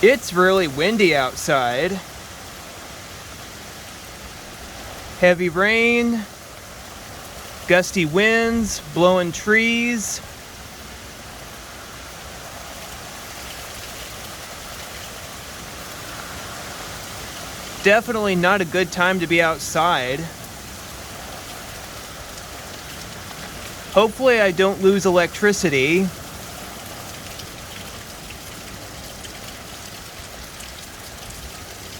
It's really windy outside. Heavy rain, gusty winds, blowing trees. Definitely not a good time to be outside. Hopefully I don't lose electricity.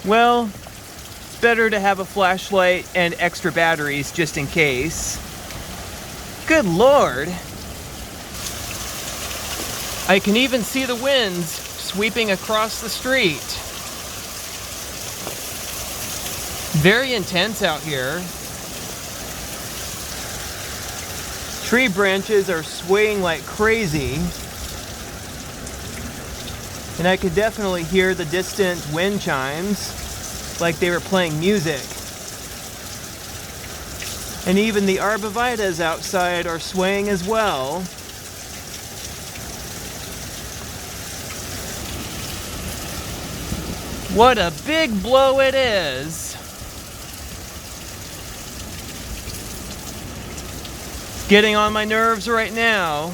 Well, it's better to have a flashlight and extra batteries just in case. Good Lord! I can even see the winds sweeping across the street. Very intense out here. Tree branches are swaying like crazy. And I could definitely hear the distant wind chimes, like they were playing music. And even the arborvitaes outside are swaying as well. What a big blow it is! It's getting on my nerves right now.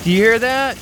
Do you hear that?